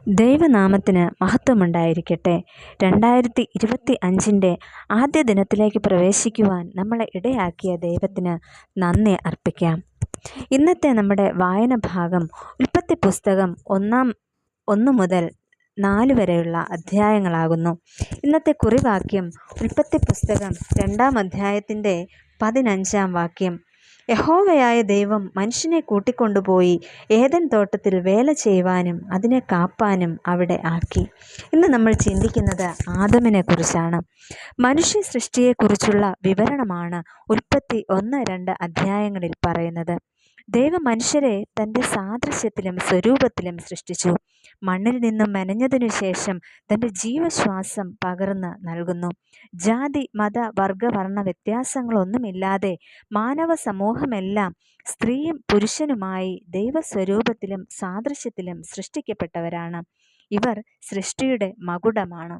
ദൈവനാമത്തിന് മഹത്വമുണ്ടായിരിക്കട്ടെ. 2025 ആദ്യ ദിനത്തിലേക്ക് പ്രവേശിക്കുവാൻ നമ്മളെ ഇടയാക്കിയ ദൈവത്തിന് നന്ദി അർപ്പിക്കാം. ഇന്നത്തെ നമ്മുടെ വായന ഭാഗം ഉൽപ്പത്തി പുസ്തകം 1 മുതൽ 4 വരെയുള്ള അധ്യായങ്ങളാകുന്നു. ഇന്നത്തെ കുറിവാക്യം ഉൽപ്പത്തി പുസ്തകം 2-ാം അധ്യായത്തിൻ്റെ 15-ാം വാക്യം. യഹോവയായ ദൈവം മനുഷ്യനെ കൂട്ടിക്കൊണ്ടുപോയി ഏദൻ തോട്ടത്തിൽ വേല ചെയ്യുവാനും അതിനെ കാപ്പാനും അവിടെ ആക്കി. ഇന്ന് നമ്മൾ ചിന്തിക്കുന്നത് ആദമിനെ കുറിച്ചാണ്. മനുഷ്യ സൃഷ്ടിയെക്കുറിച്ചുള്ള വിവരണമാണ് ഉൽപ്പത്തി 1-2 അധ്യായങ്ങളിൽ പറയുന്നത്. ദൈവം മനുഷ്യരെ തൻ്റെ സാദൃശ്യത്തിലും സ്വരൂപത്തിലും സൃഷ്ടിച്ചു. മണ്ണിൽ നിന്നും മെനഞ്ഞതിനു ശേഷം തൻ്റെ ജീവശ്വാസം പകർന്ന് നൽകുന്നു. ജാതി, മത, വർഗ, വർണ്ണ വ്യത്യാസങ്ങളൊന്നുമില്ലാതെ മാനവ സമൂഹമെല്ലാം സ്ത്രീയും പുരുഷനുമായി ദൈവസ്വരൂപത്തിലും സാദൃശ്യത്തിലും സൃഷ്ടിക്കപ്പെട്ടവരാണ്. ഇവർ സൃഷ്ടിയുടെ മകുടമാണ്.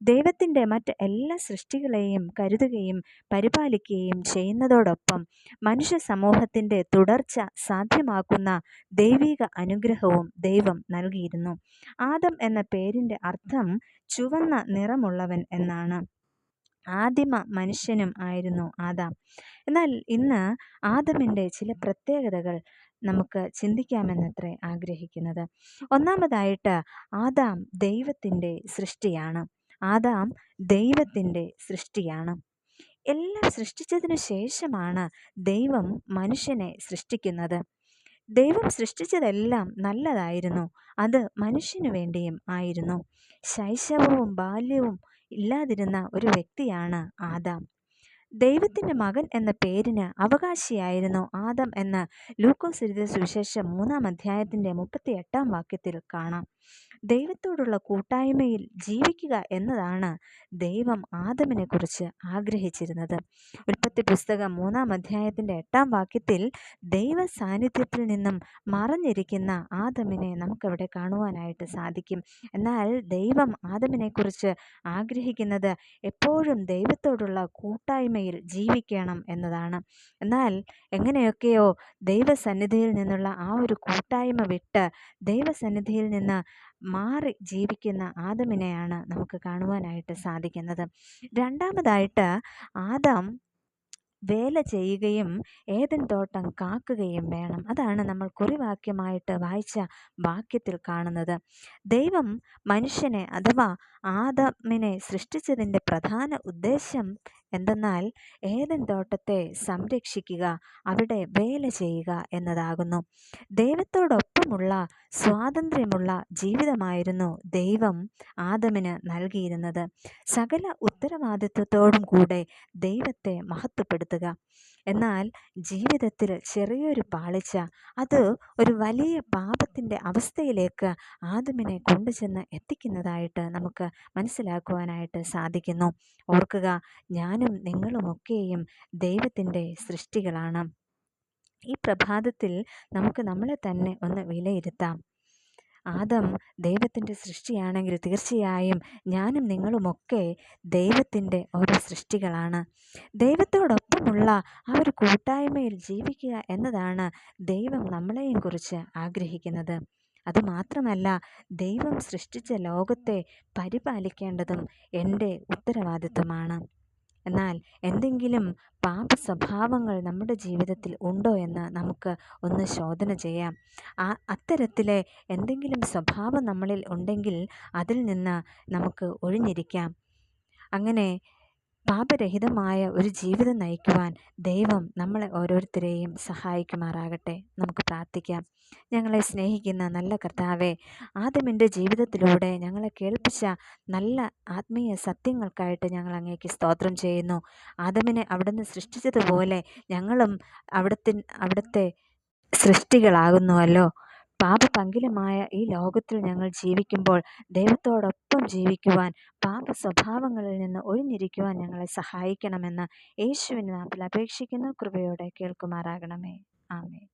ദൈവത്തിൻ്റെ മറ്റ് എല്ലാ സൃഷ്ടികളെയും കരുതുകയും പരിപാലിക്കുകയും ചെയ്യുന്നതോടൊപ്പം മനുഷ്യ സമൂഹത്തിൻ്റെ തുടർച്ച സാധ്യമാക്കുന്ന ദൈവിക അനുഗ്രഹവും ദൈവം നൽകിയിരുന്നു. ആദം എന്ന പേരിൻ്റെ അർത്ഥം ചുവന്ന നിറമുള്ളവൻ എന്നാണ്. ആദിമ മനുഷ്യനും ആയിരുന്നു ആദാം. എന്നാൽ ഇന്ന് ആദമിൻ്റെ ചില പ്രത്യേകതകൾ നമുക്ക് ചിന്തിക്കാമെന്നത്രേ ആഗ്രഹിക്കുന്നത്. ഒന്നാമതായിട്ട്, ആദാം ദൈവത്തിൻ്റെ സൃഷ്ടിയാണ്. ആദാം ദൈവത്തിൻ്റെ സൃഷ്ടിയാണ്. എല്ലാം സൃഷ്ടിച്ചതിനു ശേഷമാണ് ദൈവം മനുഷ്യനെ സൃഷ്ടിക്കുന്നത്. ദൈവം സൃഷ്ടിച്ചതെല്ലാം നല്ലതായിരുന്നു. അത് മനുഷ്യനു വേണ്ടിയും ആയിരുന്നു. ശൈശവവും ബാല്യവും ഇല്ലാതിരുന്ന ഒരു വ്യക്തിയാണ് ആദാം. ദൈവത്തിൻ്റെ മകൻ എന്ന പേരിന് അവകാശിയായിരുന്നു ആദം എന്ന് ലൂക്കോസ് എഴുതിയ സുവിശേഷം 3-ാം അധ്യായത്തിൻ്റെ 38-ാം വാക്യത്തിൽ കാണാം. ദൈവത്തോടുള്ള കൂട്ടായ്മയിൽ ജീവിക്കുക എന്നതാണ് ദൈവം ആദമിനെ കുറിച്ച് ആഗ്രഹിച്ചിരുന്നത്. ഉൽപ്പത്തി പുസ്തകം 3-ാം അധ്യായത്തിൻ്റെ 8-ാം വാക്യത്തിൽ ദൈവ സാന്നിധ്യത്തിൽ നിന്നും മറഞ്ഞിരിക്കുന്ന ആദമിനെ നമുക്കവിടെ കാണുവാനായിട്ട് സാധിക്കും. എന്നാൽ ദൈവം ആദമിനെ കുറിച്ച് ആഗ്രഹിക്കുന്നത് എപ്പോഴും ദൈവത്തോടുള്ള കൂട്ടായ്മയിൽ ജീവിക്കണം എന്നതാണ്. എന്നാൽ എങ്ങനെയൊക്കെയോ ദൈവസന്നിധിയിൽ നിന്നുള്ള ആ ഒരു കൂട്ടായ്മ വിട്ട് ദൈവസന്നിധിയിൽ നിന്ന് മാറി ജീവിക്കുന്ന ആദമിനെയാണ് നമുക്ക് കാണുവാനായിട്ട് സാധിക്കുന്നത്. രണ്ടാമതായിട്ട്, ആദാം വേല ചെയ്യുകയും ഏദൻ തോട്ടം കാക്കുകയും വേണം. അതാണ് നമ്മൾ കുറിവാക്യമായിട്ട് വായിച്ച വാക്യത്തിൽ കാണുന്നത്. ദൈവം മനുഷ്യനെ അഥവാ ആദമിനെ സൃഷ്ടിച്ചതിൻ്റെ പ്രധാന ഉദ്ദേശം എന്തെന്നാൽ ഏദൻ തോട്ടത്തെ സംരക്ഷിക്കുക, അവിടെ വേല ചെയ്യുക എന്നതാകുന്നു. ദൈവത്തോടൊപ്പമുള്ള സ്വാതന്ത്ര്യമുള്ള ജീവിതമായിരുന്നു ദൈവം ആദമിന് നൽകിയിരുന്നത്. സകല ഉത്തരവാദിത്വത്തോടും കൂടെ ദൈവത്തെ മഹത്വപ്പെടുത്തുക. എന്നാൽ ജീവിതത്തിൽ ചെറിയൊരു പാളിച്ച, അത് ഒരു വലിയ പാപത്തിൻ്റെ അവസ്ഥയിലേക്ക് ആദമിനെ കൊണ്ടുചെന്ന് എത്തിക്കുന്നതായിട്ട് നമുക്ക് മനസ്സിലാക്കുവാനായിട്ട് സാധിക്കുന്നു. ഓർക്കുക, ഞാനും നിങ്ങളുമൊക്കെയും ദൈവത്തിൻ്റെ സൃഷ്ടികളാണ്. ഈ പ്രഭാതത്തിൽ നമുക്ക് നമ്മളെ തന്നെ ഒന്ന് വിലയിരുത്താം. ആദം ദൈവത്തിൻ്റെ സൃഷ്ടിയാണെങ്കിൽ തീർച്ചയായും ഞാനും നിങ്ങളുമൊക്കെ ദൈവത്തിൻ്റെ ഓരോ സൃഷ്ടികളാണ്. ദൈവത്തോടൊപ്പമുള്ള ആ ഒരു കൂട്ടായ്മയിൽ ജീവിക്കുക എന്നതാണ് ദൈവം നമ്മളെയും കുറിച്ച് ആഗ്രഹിക്കുന്നത്. അതുമാത്രമല്ല, ദൈവം സൃഷ്ടിച്ച ലോകത്തെ പരിപാലിക്കേണ്ടതും എൻ്റെ ഉത്തരവാദിത്വമാണ്. എന്നാൽ എന്തെങ്കിലും പാപ സ്വഭാവങ്ങൾ നമ്മുടെ ജീവിതത്തിൽ ഉണ്ടോ എന്ന് നമുക്ക് ഒന്ന് ശോധന ചെയ്യാം. അത്തരത്തിലെ എന്തെങ്കിലും സ്വഭാവം നമ്മളിൽ ഉണ്ടെങ്കിൽ അതിൽ നിന്ന് നമുക്ക് ഒഴിഞ്ഞിരിക്കാം. അങ്ങനെ പാപരഹിതമായ ഒരു ജീവിതം നയിക്കുവാൻ ദൈവം നമ്മളെ ഓരോരുത്തരെയും സഹായിക്കുമാറാകട്ടെ. നമുക്ക് പ്രാർത്ഥിക്കാം. ഞങ്ങളെ സ്നേഹിക്കുന്ന നല്ല കർത്താവേ, ആദമിൻ്റെ ജീവിതത്തിലൂടെ ഞങ്ങളെ കേൾപ്പിച്ച നല്ല ആത്മീയ സത്യങ്ങൾക്കായിട്ട് ഞങ്ങൾ അങ്ങേക്ക് സ്തോത്രം ചെയ്യുന്നു. ആദമിനെ അവിടുന്ന് സൃഷ്ടിച്ചതുപോലെ ഞങ്ങളും അവിടുത്തെ സൃഷ്ടികളാകുന്നുവല്ലോ. പാപപങ്കിലമായ ഈ ലോകത്തിൽ ഞങ്ങൾ ജീവിക്കുമ്പോൾ ദൈവത്തോടൊപ്പം ജീവിക്കുവാൻ, പാപ സ്വഭാവങ്ങളിൽ നിന്ന് ഒഴിഞ്ഞിരിക്കുവാൻ ഞങ്ങളെ സഹായിക്കണമെന്ന് യേശുവിൻ്റെ നാമത്തിൽ അപേക്ഷിക്കുന്നു. കൃപയോടെ കേൾക്കുമാറാകണമേ. ആമേൻ.